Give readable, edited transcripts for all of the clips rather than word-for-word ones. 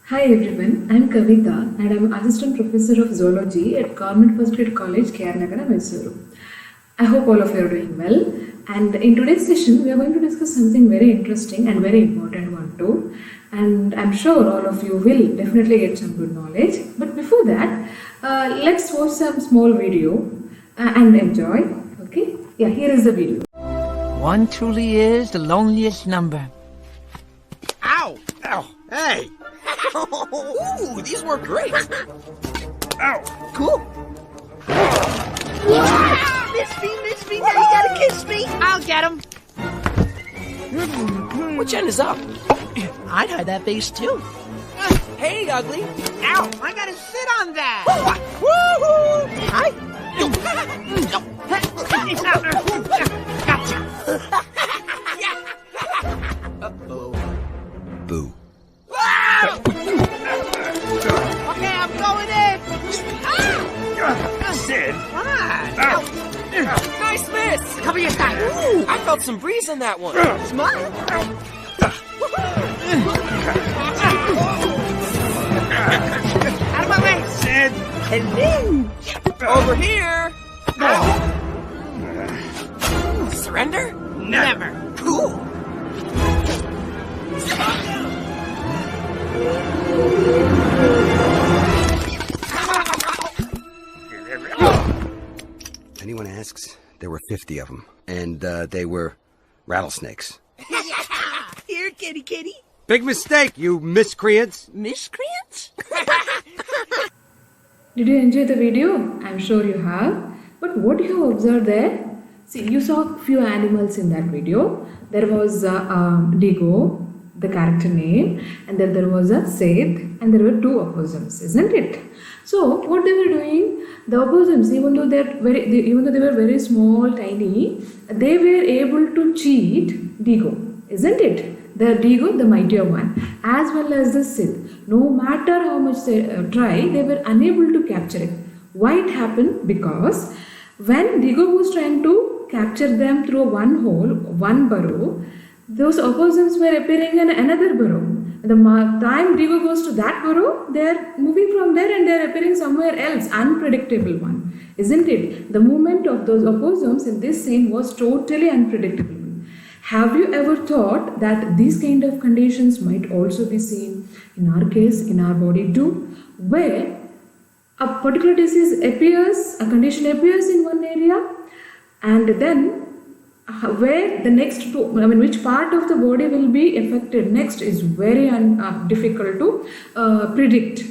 Hi everyone, I'm Kavita and I'm Assistant Professor of Zoology at Government First Grade College, Kerala, Mysuru. I hope all of you are doing well, and in today's session we are going to discuss something very interesting and very important one too, and I'm sure all of you will definitely get some good knowledge. But before that, let's watch some small video and enjoy. Okay, yeah, here is the video. One truly is the loneliest number. Ow! Ow! Hey! Ooh, these work great! Ow! Cool! Miss me, now you gotta kiss me! I'll get him. Which end is up? I'd hide that face too. Hey, ugly! Ow! I gotta sit on that. Woohoo! Hi! Gotcha. Uh-oh. Boo. Okay, I'm going in. Sid! Come on. Nice miss! Cover your side. Ooh, I felt some breeze on that one. Smile. Out of my way. Sid! Hello. Over here! Surrender? Never. Cool! Anyone asks, there were 50 of them, and they were rattlesnakes. Here, kitty. Big mistake, you miscreants! Miscreants? Did you enjoy the video? I'm sure you have. But what you have observed there? See, you saw a few animals in that video. There was Digo, the character name, and then there was a Seth, and there were two opossums, isn't it? So what they were doing, the opossums, even though they were very small, tiny, they were able to cheat Digo, isn't it? The Digo, the mightier one, as well as the Sith. No matter how much they try, they were unable to capture it. Why it happened? Because when Digo was trying to capture them through one hole, one burrow, those opossums were appearing in another burrow. The time Digo goes to that burrow, they are moving from there and they are appearing somewhere else, unpredictable one, isn't it? The movement of those opossums in this scene was totally unpredictable. Have you ever thought that these kind of conditions might also be seen in our case, in our body too, where a particular disease appears, a condition appears in one area, and then where the next two, which part of the body will be affected next is very difficult to predict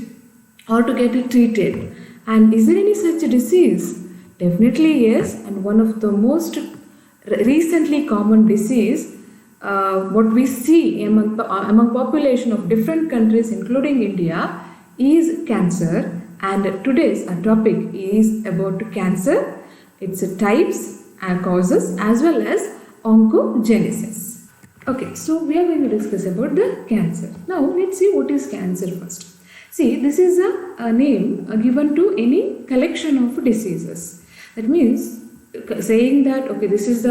or to get it treated. And is there any such disease? Definitely yes, and one of the most recently common disease what we see among population of different countries including India is cancer, and today's topic is about cancer, its types and causes as well as oncogenesis. Okay, so we are going to discuss about the cancer. Now let's see what is cancer first. See, this is a name given to any collection of diseases. That means saying that okay, this is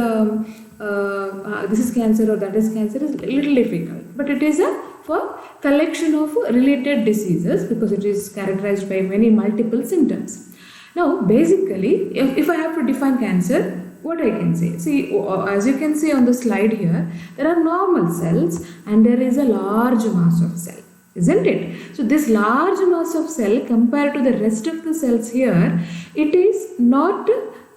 cancer or that is cancer is a little difficult, but it is a for collection of related diseases because it is characterized by many multiple symptoms. Now basically, if I have to define cancer, what I can say, see, as you can see on the slide here, there are normal cells and there is a large mass of cell, isn't it? So this large mass of cell compared to the rest of the cells here, it is not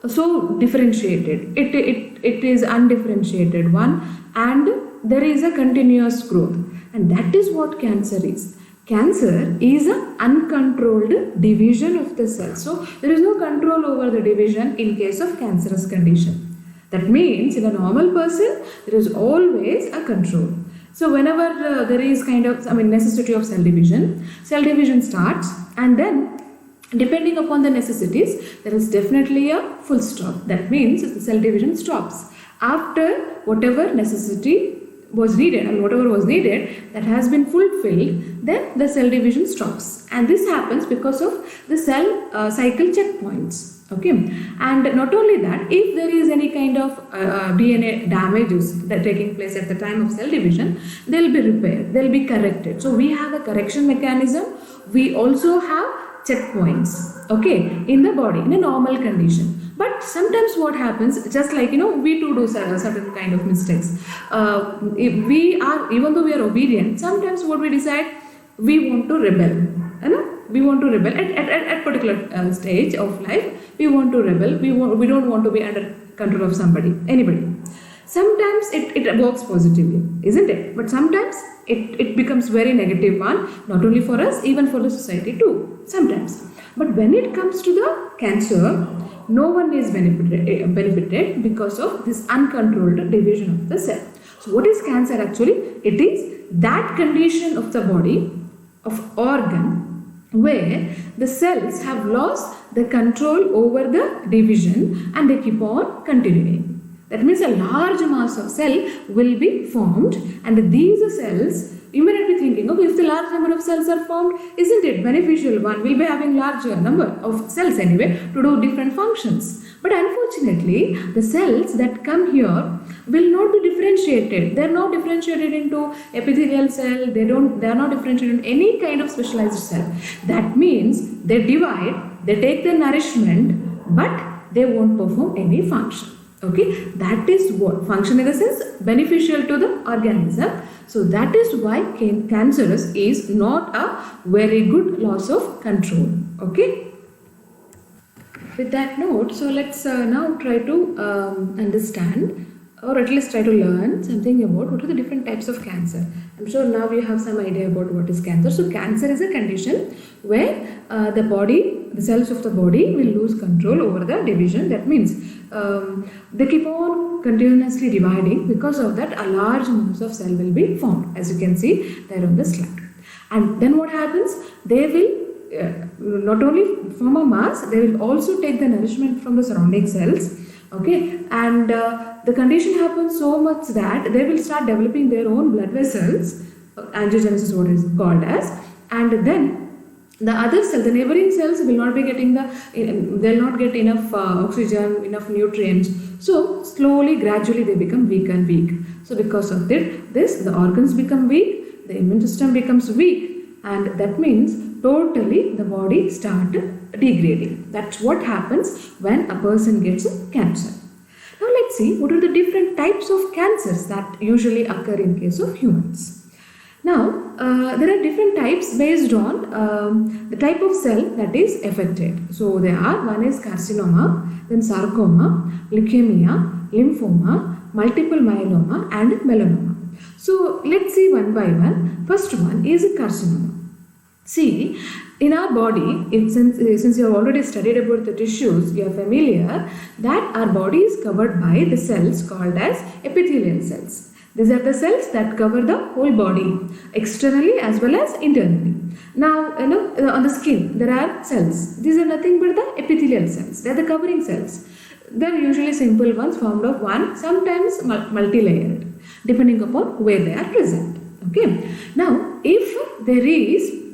so differentiated. It is undifferentiated one, and there is a continuous growth, and that is what cancer is. Cancer is an uncontrolled division of the cell. So there is no control over the division in case of cancerous condition. That means in a normal person there is always a control. So whenever there is kind of necessity of cell division starts, and then depending upon the necessities, there is definitely a full stop. That means the cell division stops. After whatever necessity was needed and whatever was needed that has been fulfilled, then the cell division stops. And this happens because of the cell cycle checkpoints. Okay, and not only that, if there is any kind of DNA damages that taking place at the time of cell division, they'll be repaired, they'll be corrected. So we have a correction mechanism. We also have checkpoints, okay, in the body in a normal condition. But sometimes what happens, just like we too do certain kind of mistakes. If we are, even though we are obedient, sometimes what we decide, we want to rebel. We want to rebel at particular stage of life. We want to rebel. We don't want to be under control of anybody. Sometimes it works positively, isn't it? But sometimes it becomes very negative one, not only for us, even for the society too. Sometimes. But when it comes to the cancer, no one is benefited because of this uncontrolled division of the cell. So what is cancer actually? It is that condition of the body, of organ, where the cells have lost the control over the division and they keep on continuing. That means a large mass of cell will be formed, and these cells, you may not be thinking, okay, if the large number of cells are formed, isn't it beneficial? One will be having larger number of cells anyway to do different functions. But unfortunately, the cells that come here will not be differentiated. They are not differentiated into epithelial cell. They are not differentiated into any kind of specialized cell. That means they divide, they take the nourishment, but they won't perform any function. Okay, that is what function in the sense beneficial to the organism. So that is why cancerous is not a very good loss of control. Okay. With that note, so let's now try to understand, or at least try to learn something about what are the different types of cancer. I'm sure now you have some idea about what is cancer. So cancer is a condition where the cells of the body will lose control over the division. That means they keep on continuously dividing. Because of that, a large mass of cell will be formed, as you can see there on the slide. And then what happens? They will not only form a mass, they will also take the nourishment from the surrounding cells. Okay, and the condition happens so much that they will start developing their own blood vessels. Angiogenesis is what is called as, and then the other cells, the neighboring cells, will not be getting they'll not get enough oxygen, enough nutrients. So slowly, gradually, they become weak and weak. So because of this, the organs become weak, the immune system becomes weak, and that means totally the body starts degrading. That's what happens when a person gets cancer. Now let's see what are the different types of cancers that usually occur in case of humans. Now, there are different types based on the type of cell that is affected. So there are, one is carcinoma, then sarcoma, leukemia, lymphoma, multiple myeloma and melanoma. So let's see one by one. First one is carcinoma. See, in our body, since you have already studied about the tissues, you are familiar that our body is covered by the cells called as epithelial cells. These are the cells that cover the whole body, externally as well as internally. Now, on the skin, there are cells. These are nothing but the epithelial cells. They are the covering cells. They are usually simple ones formed of one, sometimes multi-layered, depending upon where they are present. Okay. Now, if there is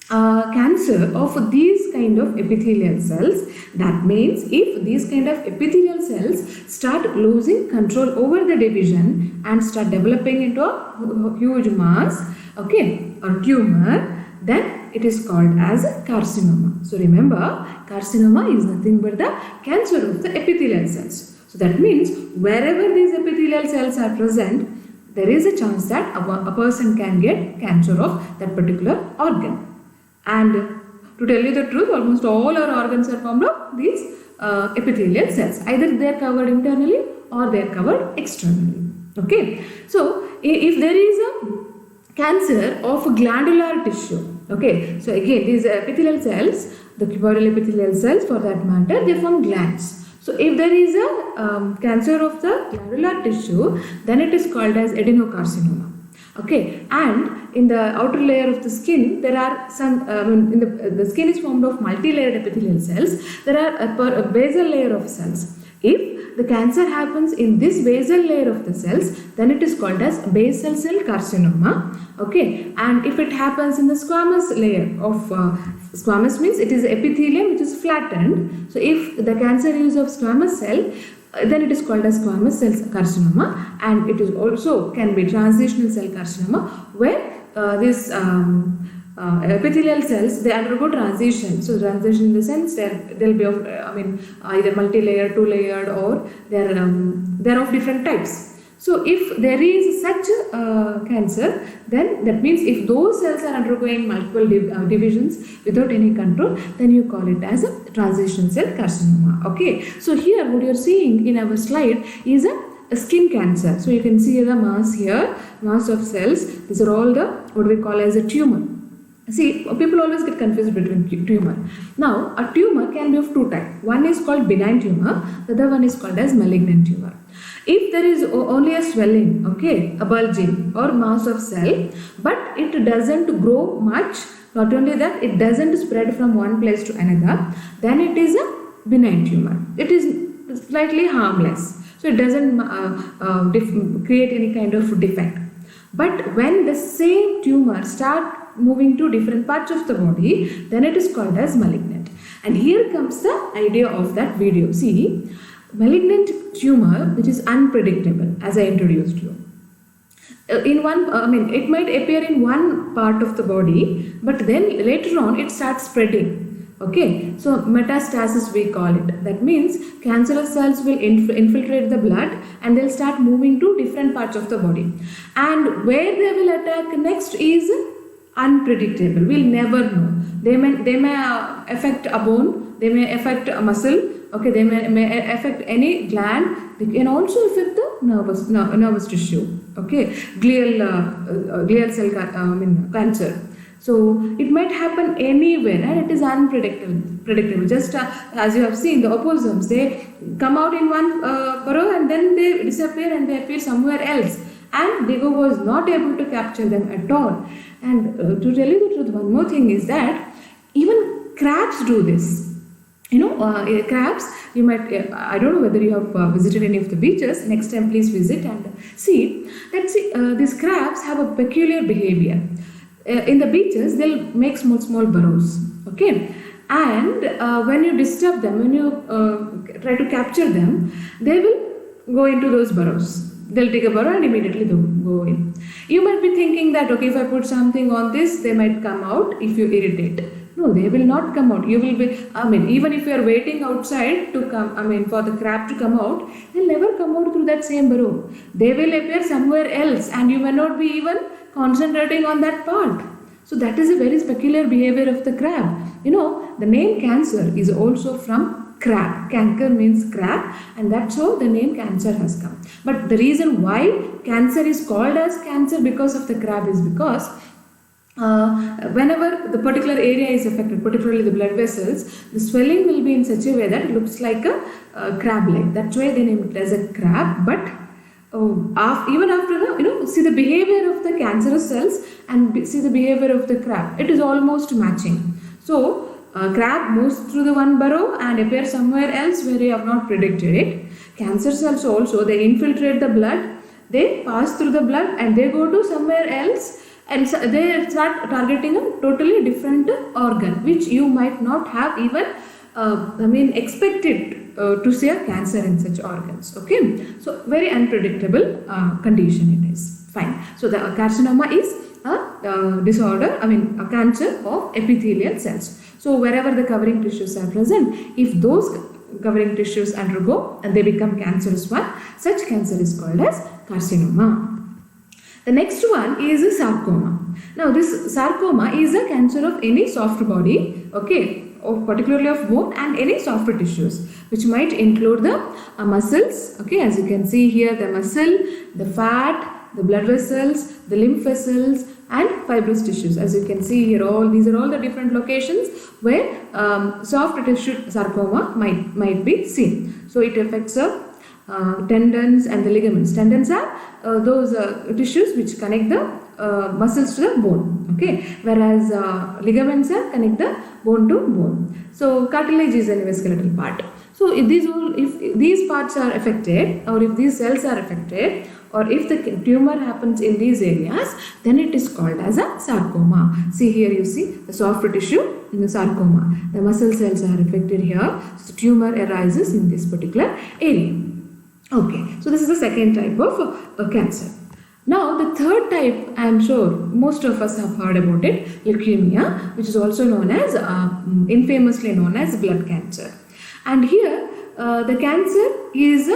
cancer of these kind of epithelial cells, that means if these kind of epithelial cells start losing control over the division and start developing into a huge mass, okay, or tumor, then it is called as a carcinoma. So remember, carcinoma is nothing but the cancer of the epithelial cells. So that means wherever these epithelial cells are present, there is a chance that a person can get cancer of that particular organ. And to tell you the truth, almost all our organs are formed of these epithelial cells. Either they are covered internally or they are covered externally. Okay. So, if there is a cancer of glandular tissue, okay. So, again, these epithelial cells, the cuboidal epithelial cells for that matter, they form glands. So, if there is a cancer of the glandular tissue, then it is called as adenocarcinoma. Okay, and in the outer layer of the skin, there are some, the skin is formed of multi-layered epithelial cells. There are a basal layer of cells. If the cancer happens in this basal layer of the cells, then it is called as basal cell carcinoma. Okay, and if it happens in the squamous layer of squamous means it is epithelium which is flattened. So if the cancer is of squamous cell, then it is called as squamous cell carcinoma, and it is also can be transitional cell carcinoma, where this epithelial cells, they undergo transition. So transition in the sense that they'll be of either multi-layered, two-layered, or they're of different types. So if there is such cancer, then that means if those cells are undergoing multiple divisions without any control, then you call it as a transition cell carcinoma. Okay, so here what you are seeing in our slide is a skin cancer. So you can see the mass here, mass of cells. These are all the what we call as a tumor. See, people always get confused between tumor. Now, a tumor can be of two types. One is called benign tumor, the other one is called as malignant tumor. If there is only a swelling, okay, a bulging or mass of cell, but it doesn't grow much, not only that, it doesn't spread from one place to another, then it is a benign tumor. It is slightly harmless. So it doesn't create any kind of defect. But when the same tumor starts moving to different parts of the body, then it is called as malignant. And here comes the idea of that video. See, malignant tumor which is unpredictable, as I introduced you. It might appear in one part of the body, but then later on it starts spreading. Okay, so metastasis we call it. That means cancerous cells will infiltrate the blood and they'll start moving to different parts of the body. And where they will attack next is unpredictable. We'll never know. They may affect a bone, they may affect a muscle, okay, they may affect any gland, they can also affect the nervous tissue, okay, glial cell cancer. So it might happen anywhere and it is unpredictable. Just as you have seen, the opossums, they come out in one burrow and then they disappear and they appear somewhere else. And Diego was not able to capture them at all. And to tell you the truth, one more thing is that even crabs do this. You know, crabs, you might, I don't know whether you have visited any of the beaches. Next time please visit and see. Let's see, these crabs have a peculiar behavior. In the beaches, they'll make small burrows, okay? And when you disturb them, when you try to capture them, they will go into those burrows. They'll take a burrow and immediately go in. You might be thinking that, okay, if I put something on this, they might come out if you irritate. No, they will not come out. You will be, even if you are waiting outside to come, for the crab to come out, they'll never come out through that same burrow. They will appear somewhere else and you may not be even concentrating on that part. So that is a very peculiar behavior of the crab. You know, the name cancer is also from crab. Canker means crab, and that's how the name cancer has come. But the reason why cancer is called as cancer because of the crab is because whenever the particular area is affected, particularly the blood vessels, the swelling will be in such a way that it looks like a crab leg. That's why they name it as a crab. But even after the, see the behavior of the cancerous cells and see the behavior of the crab, it is almost matching. So crab moves through the one burrow and appears somewhere else where you have not predicted it. Cancer cells also, they infiltrate the blood, they pass through the blood and they go to somewhere else and they start targeting a totally different organ which you might not have even expected to see a cancer in such organs. Okay, so very unpredictable condition it is. Fine. So the carcinoma is a disorder, a cancer of epithelial cells. So wherever the covering tissues are present, if those covering tissues undergo and they become cancerous one, such cancer is called as carcinoma. The next one is a sarcoma. Now this sarcoma is a cancer of any soft body, okay, particularly of bone and any soft tissues, which might include the muscles, okay, as you can see here, the muscle, the fat, the blood vessels, the lymph vessels and fibrous tissues. As you can see here, these are all the different locations where soft tissue sarcoma might be seen. So it affects the tendons and the ligaments. Tendons are those tissues which connect the muscles to the bone, okay, whereas ligaments are connect the bone to bone. So cartilage is an skeletal part. So if these parts are affected, or if these cells are affected, or if the tumor happens in these areas, then it is called as a sarcoma. See here, you see the soft tissue in the sarcoma. The muscle cells are affected here. So the tumor arises in this particular area. Okay, so this is the second type of cancer. Now the third type, I am sure most of us have heard about it, leukemia, which is also known as, infamously known as blood cancer. And here the cancer is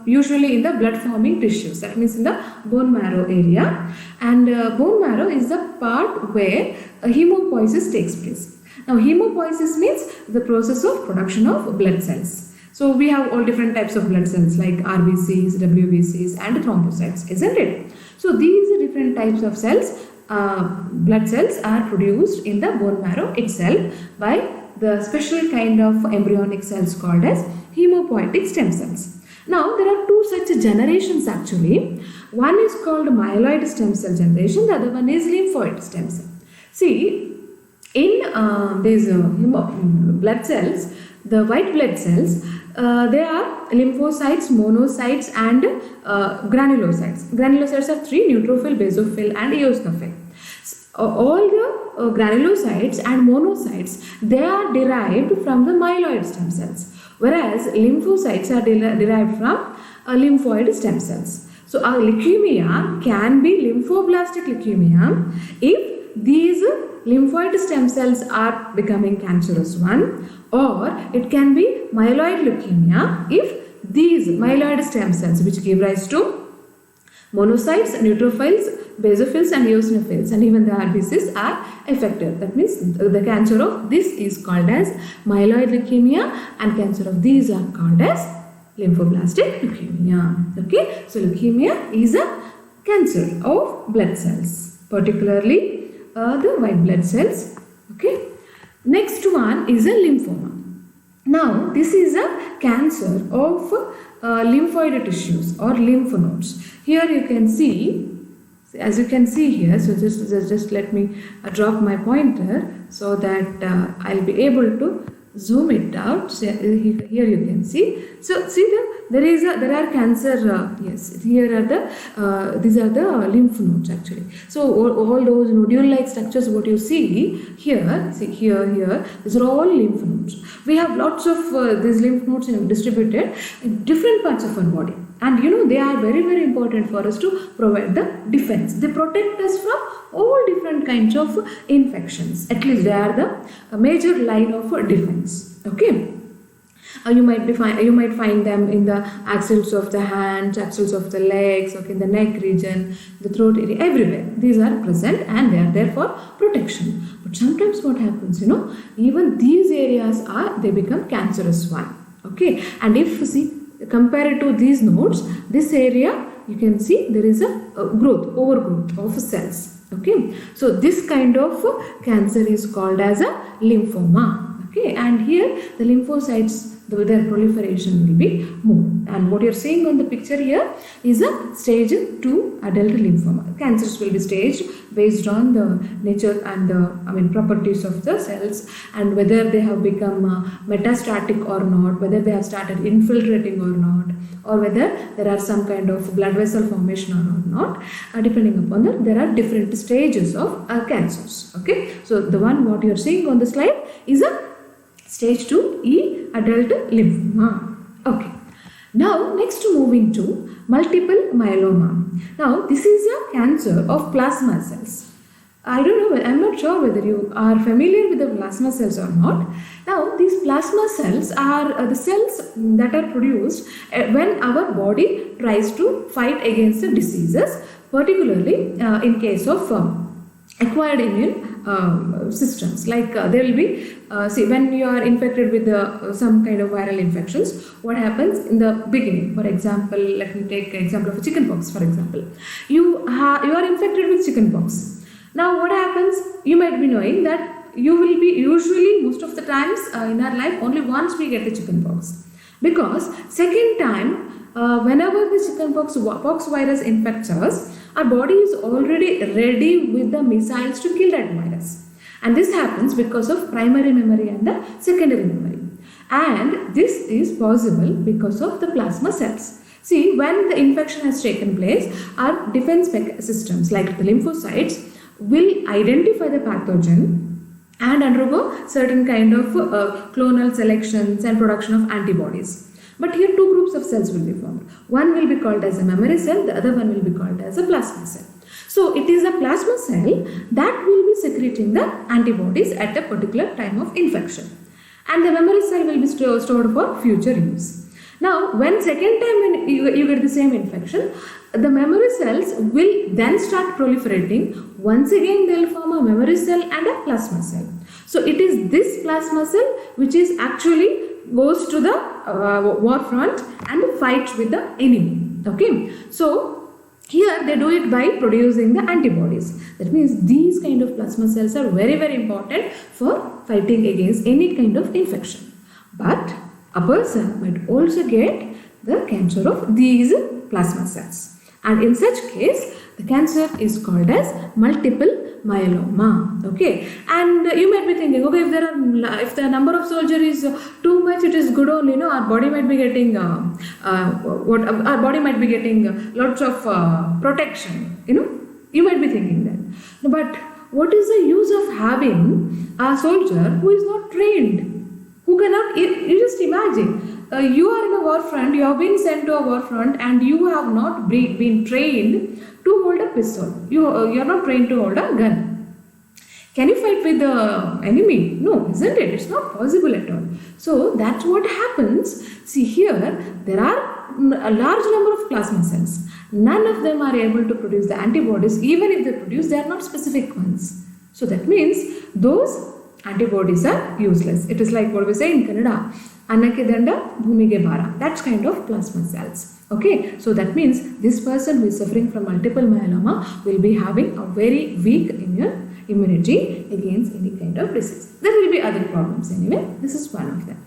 usually in the blood forming tissues, that means in the bone marrow area, and bone marrow is the part where hemopoiesis takes place. Now hemopoiesis means the process of production of blood cells. So we have all different types of blood cells like RBCs, WBCs and thrombocytes, isn't it? So these different types of cells, blood cells, are produced in the bone marrow itself by the special kind of embryonic cells called as hemopoietic stem cells. Now there are two such generations actually. One is called myeloid stem cell generation, the other one is lymphoid stem cell. See, in these blood cells, the white blood cells, they are lymphocytes, monocytes and granulocytes. Granulocytes are three: neutrophil, basophil and eosinophil. All the granulocytes and monocytes, they are derived from the myeloid stem cells, whereas lymphocytes are derived from lymphoid stem cells. So a leukemia can be lymphoblastic leukemia if these lymphoid stem cells are becoming cancerous one, or it can be myeloid leukemia if these myeloid stem cells, which give rise to monocytes, neutrophils, basophils and eosinophils and even the RBCs, are affected. That means the cancer of this is called as myeloid leukemia and cancer of these are called as lymphoblastic leukemia. Okay, so leukemia is a cancer of blood cells, particularly the white blood cells. Okay, next one is a lymphoma. Now this is a cancer of lymphoid tissues or lymph nodes. Here you can see, as you can see here, so just let me drop my pointer so that I'll be able to zoom it out. So here you can see. So see there are cancer. Yes, here are the these are the lymph nodes actually. So all those nodule-like structures what you see here, these are all lymph nodes. We have lots of these lymph nodes distributed in different parts of our body. And you know, they are very, very important for us to provide the defense. They protect us from all different kinds of infections. At least they are the major line of defense. Okay. You might find them in the axils of the hands, axils of the legs, okay, in the neck region, the throat area, everywhere. These are present and they are there for protection. But sometimes what happens, you know, even these areas they become cancerous one. Okay. And if you see, compared to these nodes, this area you can see there is a overgrowth of cells. Okay, so this kind of cancer is called as a lymphoma. Okay, and here the lymphocytes, their proliferation will be more. And what you are seeing on the picture here is a stage 2 adult lymphoma. Cancers will be staged based on the nature and the properties of the cells and whether they have become metastatic or not, whether they have started infiltrating or not, or whether there are some kind of blood vessel formation or not. Depending upon that, there are different stages of cancers. Okay, so the one what you are seeing on the slide is a stage 2E adult lymphoma. Okay. Now, next moving to multiple myeloma. Now, this is a cancer of plasma cells. I don't know, I'm not sure whether you are familiar with the plasma cells or not. Now, these plasma cells are the cells that are produced when our body tries to fight against the diseases, particularly in case of acquired immune systems. Like there will be, see, when you are infected with some kind of viral infections, what happens in the beginning? For example, let me take an example of chickenpox. For example, you are infected with chickenpox. Now, what happens? You might be knowing that you will be usually most of the times in our life only once we get the chickenpox, because second time whenever the chickenpox virus infects us, our body is already ready with the missiles to kill that virus. And this happens because of primary memory and the secondary memory. And this is possible because of the plasma cells. See, when the infection has taken place, our defense systems like the lymphocytes will identify the pathogen and undergo certain kind of clonal selections and production of antibodies. But here two groups of cells will be formed. One will be called as a memory cell, the other one will be called as a plasma cell. So it is a plasma cell that will be secreting the antibodies at a particular time of infection. And the memory cell will be stored for future use. Now, when second time when you get the same infection, the memory cells will then start proliferating. Once again, they will form a memory cell and a plasma cell. So it is this plasma cell which is actually goes to the war front and fights with the enemy. Okay. So here they do it by producing the antibodies. That means these kind of plasma cells are very, very important for fighting against any kind of infection. But a person might also get the cancer of these plasma cells. And in such case, the cancer is called as multiple myeloma. Okay, and you might be thinking, okay, if the number of soldiers is too much, it is good only. No, our body might be getting lots of protection. You might be thinking that. But what is the use of having a soldier who is not trained? Who cannot, you just imagine, you are in a war front, you have been sent to a war front and you have not been trained to hold a pistol. You are not trained to hold a gun. Can you fight with the enemy? No, isn't it? It's not possible at all. So that's what happens. See here, there are a large number of plasma cells. None of them are able to produce the antibodies. Even if they produce, they are not specific ones. So that means those antibodies are useless. It is like what we say in Kannada, Annake danda, bhumige bhara. That's kind of plasma cells. Okay, so that means this person who is suffering from multiple myeloma will be having a very weak immunity against any kind of disease. There will be other problems anyway. This is one of them.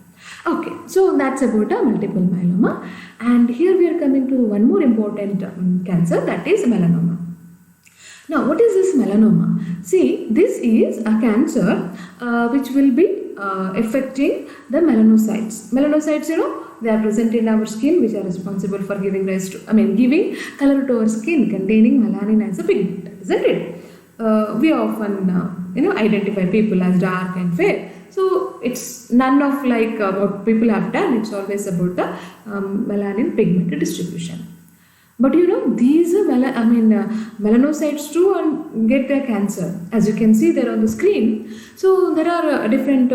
Okay, so that's about a multiple myeloma. And here we are coming to one more important cancer, that is melanoma. Now, what is this melanoma? See, this is a cancer which will be affecting the melanocytes. Melanocytes, they are present in our skin, which are responsible for giving giving color to our skin, containing melanin as a pigment, isn't it? We often, identify people as dark and fair. So it's none of like what people have done. It's always about the melanin pigment distribution. But these melanocytes too get their cancer, as you can see there on the screen. So there are different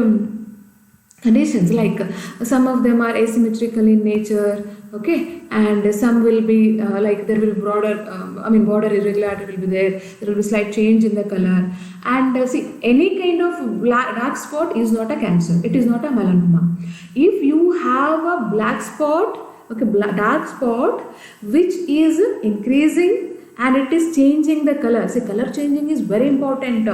conditions, like some of them are asymmetrical in nature, okay, and some will be like there will be border irregularity will be there will be slight change in the color, and see, any kind of dark spot is not a cancer, it is not a melanoma. If you have a black spot, dark spot which is increasing and it is changing the color. See, color changing is very important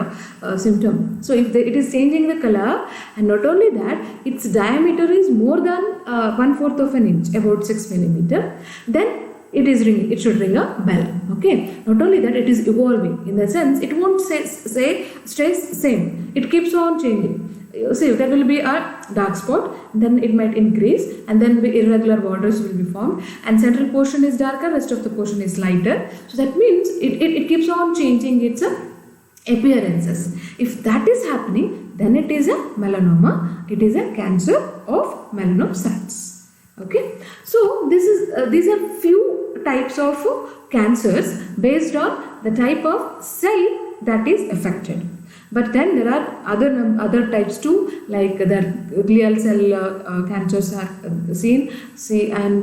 symptom. So if it is changing the color, and not only that, its diameter is more than 1/4 of an inch, about 6 millimeter, then it should ring a bell. Okay. Not only that, it is evolving. In the sense, it won't stay same. It keeps on changing. See, there will be a dark spot, then it might increase, and then irregular borders will be formed, and central portion is darker, rest of the portion is lighter. So that means it keeps on changing its appearances. If that is happening, then it is a melanoma. It is a cancer of melanocytes. Okay. So these are few types of cancers based on the type of cell that is affected. But then there are other types too, like the glial cell cancers are seen. And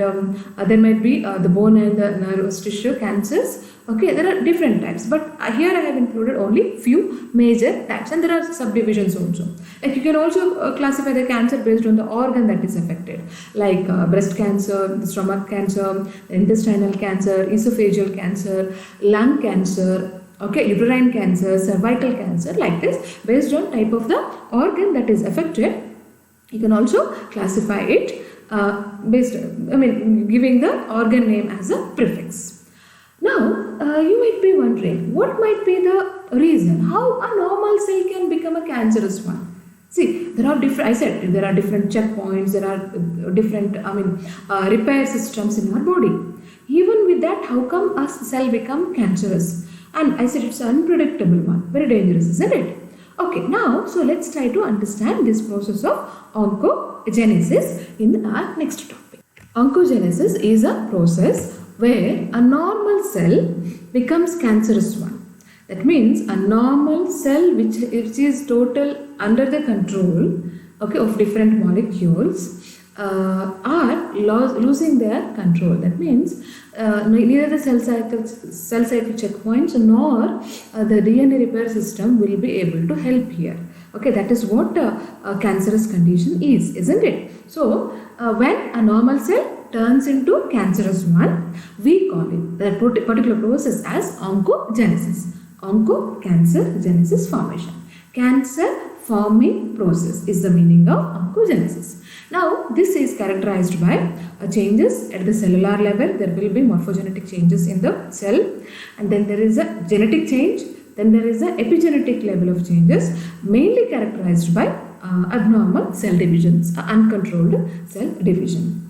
there might be the bone and the nervous tissue cancers. Okay, there are different types, but here I have included only few major types, and there are subdivisions also. Like you can also classify the cancer based on the organ that is affected, like breast cancer, the stomach cancer, intestinal cancer, esophageal cancer, lung cancer. Okay, uterine cancer, cervical cancer, like this, based on type of the organ that is affected. You can also classify it giving the organ name as a prefix. Now, you might be wondering, what might be the reason how a normal cell can become become a cancerous one. See, there are different, I said, there are different checkpoints, there are different, repair systems in our body. Even with that, how come a cell become cancerous? And I said it's an unpredictable one, very dangerous, isn't it? Okay, now, so let's try to understand this process of oncogenesis in our next topic. Oncogenesis is a process where a normal cell becomes cancerous one. That means a normal cell which is total under the control, okay, of different molecules are losing their control. That means neither the cell cycle checkpoints nor the DNA repair system will be able to help here. Okay, that is what a cancerous condition is, isn't it? So when a normal cell turns into cancerous one, we call it that particular process as oncogenesis. Onco-cancer genesis formation. Cancer forming process is the meaning of oncogenesis. Now, this is characterized by changes at the cellular level. There will be morphogenetic changes in the cell, and then there is a genetic change. Then there is a epigenetic level of changes, mainly characterized by abnormal cell divisions, uncontrolled cell division.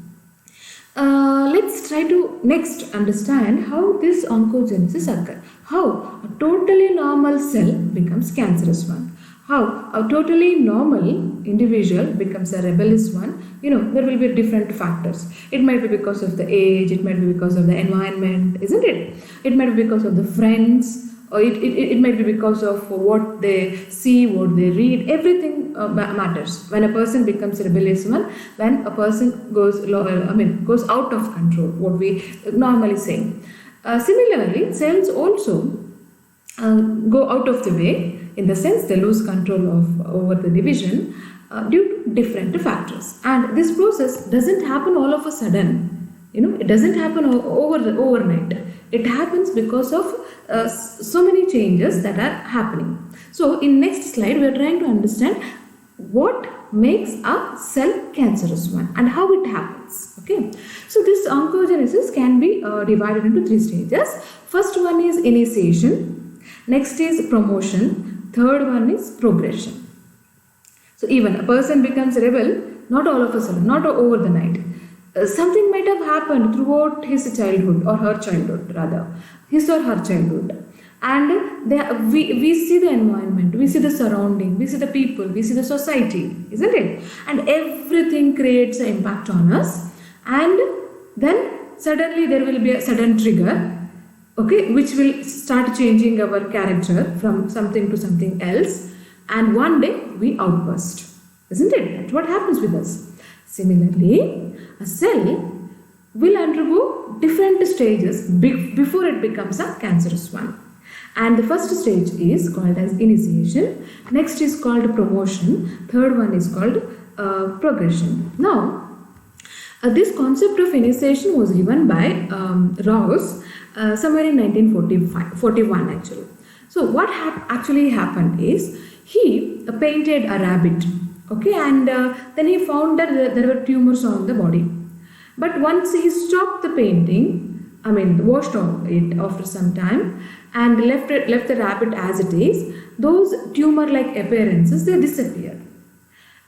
Let's try to next understand how this oncogenesis occurs. How a totally normal cell becomes cancerous one. How a totally normal individual becomes a rebellious one. There will be different factors. It might be because of the age, it might be because of the environment, isn't it? It might be because of the friends, or it might be because of what they see, what they read. Everything matters. When a person becomes a rebellious one, when a person goes out of control, what we normally say. Similarly, cells also go out of the way, in the sense they lose control over the division due to different factors. And this process doesn't happen all of a sudden. It doesn't happen overnight. It happens because of so many changes that are happening. So in next slide, we are trying to understand what makes a cell cancerous one and how it happens. Okay, so this oncogenesis can be divided into 3 stages. First one is initiation, next is promotion, third one is progression. So even a person becomes a rebel, not all of a sudden, not over the night. Something might have happened throughout his childhood, or her childhood rather, his or her childhood. And we see the environment, we see the surrounding, we see the people, we see the society, isn't it? And everything creates an impact on us. And then suddenly there will be a sudden trigger, okay, which will start changing our character from something to something else. And one day we outburst, isn't it? That's what happens with us. Similarly, a cell will undergo different stages before it becomes a cancerous one. And the first stage is called as initiation, next is called promotion, third one is called progression. Now, this concept of initiation was given by Rouse somewhere in 1941 actually. So what actually happened is, he painted a rabbit, okay, and then he found that there were tumors on the body. But once he stopped the painting, washed off it after some time and left the rabbit as it is, those tumor-like appearances, they disappeared.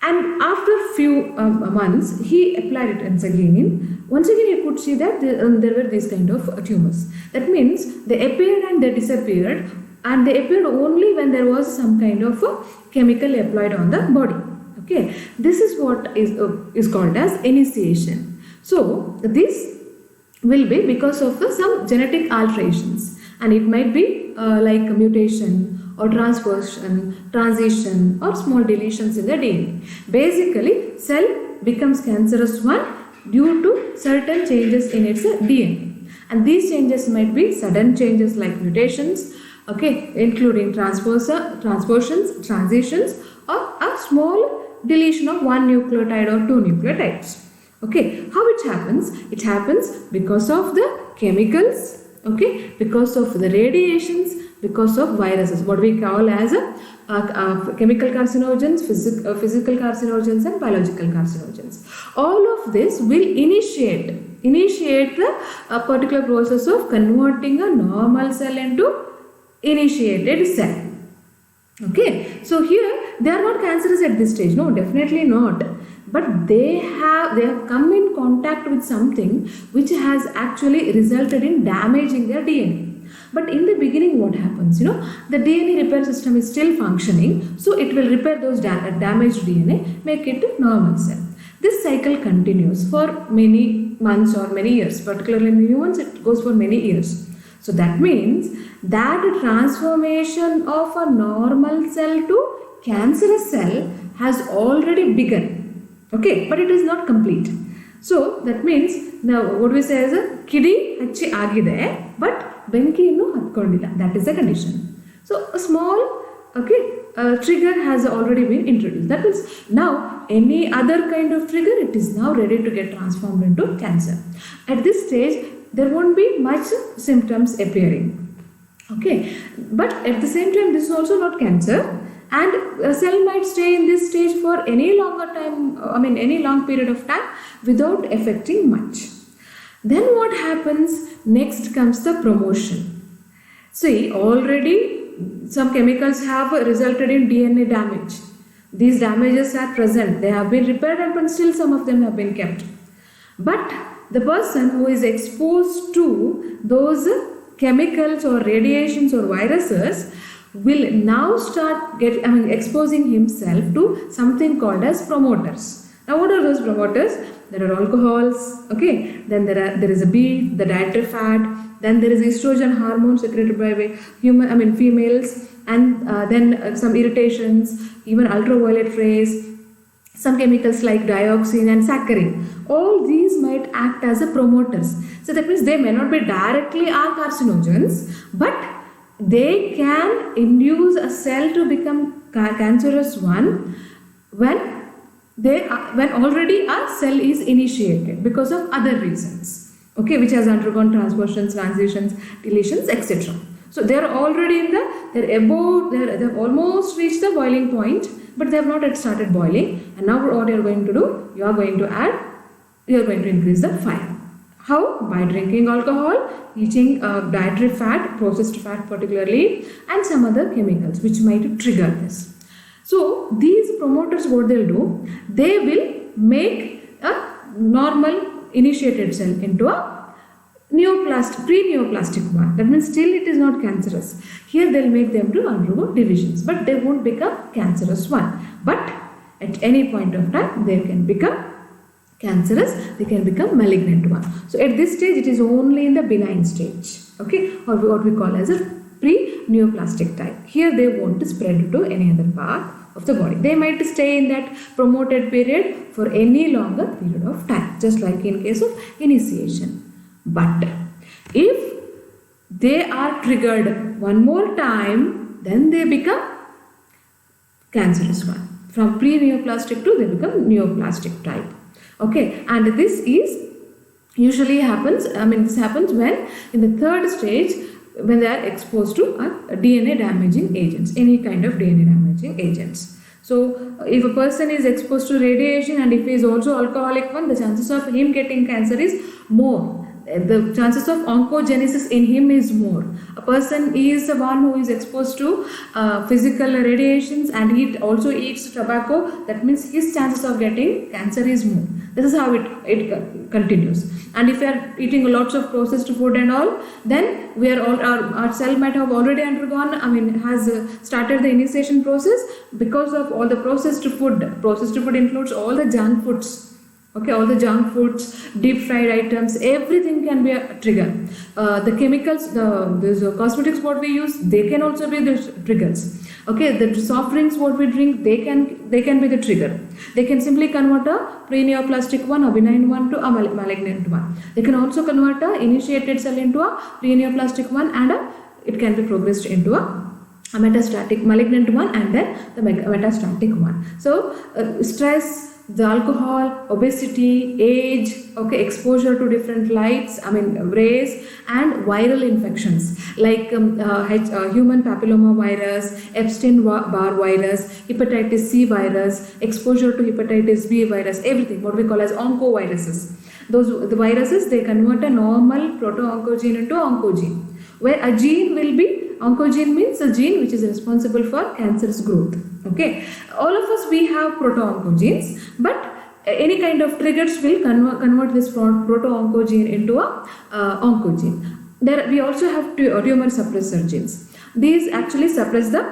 And after few months, he applied it once again. Once again, he could see that there were these kind of tumors. That means they appeared and they disappeared, and they appeared only when there was some kind of a chemical applied on the body. Okay, this is what is called as initiation. So this will be because of some genetic alterations, and it might be like mutation or transversion, transition, or small deletions in the DNA. Basically, cell becomes cancerous one due to certain changes in its DNA, and these changes might be sudden changes like mutations, okay, including transversions, transitions, or a small deletion of one nucleotide or two nucleotides. Okay, how it happens? It happens because of the chemicals, okay, because of the radiations, because of viruses, what we call as chemical carcinogens, physical carcinogens, and biological carcinogens. All of this will initiate the particular process of converting a normal cell into initiated cell. Okay, so here they are not cancerous at this stage. No, definitely not. But they have come in contact with something which has actually resulted in damaging their DNA. But in the beginning, what happens? The DNA repair system is still functioning, so it will repair those damaged DNA, make it a normal cell. This cycle continues for many months or many years. Particularly in humans, it goes for many years. So that means that transformation of a normal cell to cancerous cell has already begun. Okay, but it is not complete. So that means now what we say is a kidi hachi agide, but benki innu hatkondilla. That is the condition. So a small trigger has already been introduced. That means now any other kind of trigger, it is now ready to get transformed into cancer. At this stage, there won't be much symptoms appearing. Okay, but at the same time, this is also not cancer, and a cell might stay in this stage for any longer time, any long period of time without affecting much. Then what happens? Next comes the promotion. See, already some chemicals have resulted in DNA damage. These damages are present. They have been repaired, but still some of them have been kept. But the person who is exposed to those chemicals or radiations or viruses will now start exposing himself to something called as promoters. Now what are those promoters? There are alcohols, okay, then there is a beef, the dietary fat, then there is estrogen hormone secreted by females, and then some irritations, even ultraviolet rays, some chemicals like dioxin and saccharin. All these might act as a promoters. So that means they may not be directly are carcinogens, but they can induce a cell to become cancerous one when already a cell is initiated because of other reasons, okay, which has undergone transversions, transitions, deletions, etc. So they are already they've almost reached the boiling point, but they have not yet started boiling. And now what you are going to do? You are going to increase the fire. How? By drinking alcohol, eating dietary fat, processed fat particularly, and some other chemicals which might trigger this. So these promoters, what they'll do, they will make a normal initiated cell into a pre-neoplastic one. That means still it is not cancerous. Here they'll make them to undergo divisions, but they won't become cancerous one. But at any point of time, they can become cancerous, they can become malignant one. So at this stage, it is only in the benign stage, okay, or what we call as a pre-neoplastic type. Here they won't spread to any other part of the body. They might stay in that promoted period for any longer period of time, just like in case of initiation. But if they are triggered one more time, then they become cancerous one. From pre-neoplastic to they become neoplastic type. Okay, and this is usually happens, this happens when in the third stage, when they are exposed to DNA damaging agents, any kind of DNA damaging agents. So if a person is exposed to radiation and if he is also alcoholic one, the chances of him getting cancer is more. The chances of oncogenesis in him is more. A person is the one who is exposed to physical radiations and he also eats tobacco, that means his chances of getting cancer is more. This is how it continues. And if we are eating lots of processed food and all, then we are all our cell might have already undergone, has started the initiation process because of all the processed food. Processed food includes all the junk foods. Okay, all the junk foods, deep fried items, everything can be a trigger. The chemicals, the cosmetics what we use, they can also be the triggers. Okay, the soft drinks what we drink, they can be the trigger. They can simply convert a pre-neoplastic one, a benign one to a malignant one. They can also convert a initiated cell into a pre-neoplastic one, and it can be progressed into a metastatic malignant one, and then the metastatic one. So stress, the alcohol, obesity, age, okay, exposure to different lights, rays, and viral infections like human papilloma virus, Epstein-Barr virus, hepatitis C virus, exposure to hepatitis B virus, everything what we call as oncoviruses. The viruses, they convert a normal proto-oncogene into oncogene, where a gene will be Oncogene means a gene which is responsible for cancerous growth. Okay, all of us we have proto-oncogenes, but any kind of triggers will convert this proto-oncogene into a oncogene. There we also have tumor suppressor genes. These actually suppress the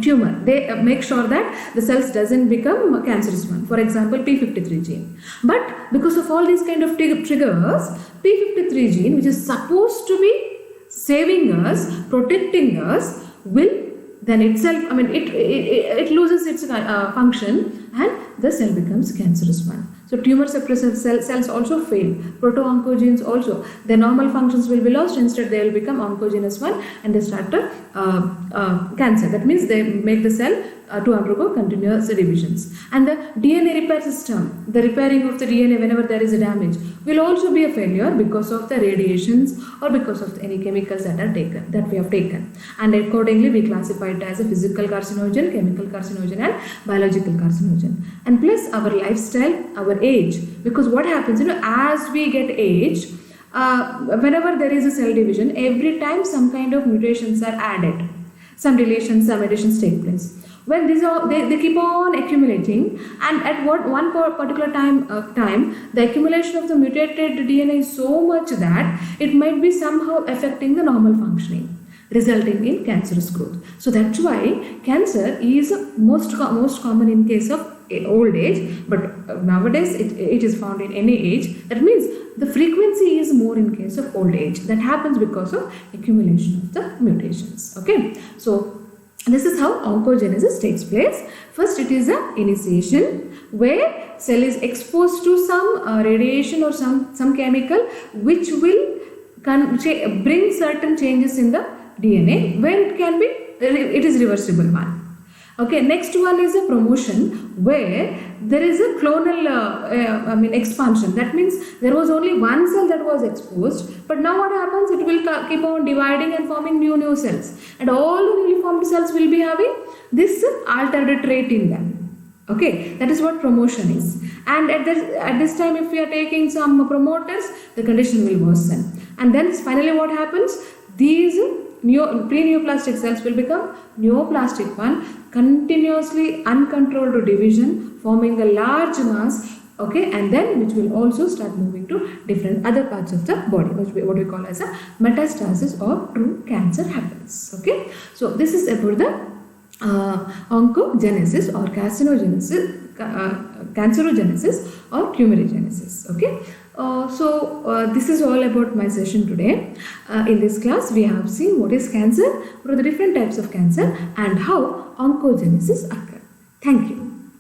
tumor. They make sure that the cells doesn't become a cancerous one. For example, P53 gene. But because of all these kind of triggers, P53 gene, which is supposed to be saving us, protecting us, will then itself, it loses its function and the cell becomes cancerous one. So tumor suppressor cells also fail. Proto-oncogenes also, their normal functions will be lost. Instead, they will become oncogeneous one and they start cancer. That means they make the cell to undergo continuous divisions. And the DNA repair system, the repairing of the DNA whenever there is a damage, will also be a failure because of the radiations or because of any chemicals that we have taken. And accordingly, we classify it as a physical carcinogen, chemical carcinogen, and biological carcinogen. And plus our lifestyle, our age, because what happens, as we get aged, whenever there is a cell division, every time some kind of mutations are added, some deletions, some additions take place. When these are, they keep on accumulating, and at one particular time, the accumulation of the mutated DNA is so much that it might be somehow affecting the normal functioning, resulting in cancerous growth. So that's why cancer is most common in case of old age, but nowadays it is found in any age. That means the frequency is more in case of old age. That happens because of accumulation of the mutations. Okay, so this is how oncogenesis takes place. First, it is an initiation where cell is exposed to some radiation or some chemical which will bring certain changes in the DNA. When it is reversible one. Okay, next one is a promotion where there is a clonal expansion. That means there was only one cell that was exposed, but now what happens? It will keep on dividing and forming new cells, and all the newly formed cells will be having this altered trait in them. Okay, that is what promotion is. And at this time, if we are taking some promoters, the condition will worsen. And then finally what happens? These pre-neoplastic cells will become neoplastic one, continuously uncontrolled division, forming a large mass, okay, and then which will also start moving to different other parts of the body, what we call as a metastasis or true cancer happens. Okay, so this is about the oncogenesis or cancerogenesis or tumorigenesis. Okay. This is all about my session today. In this class, we have seen what is cancer, what are the different types of cancer, and how oncogenesis occurs. Thank you.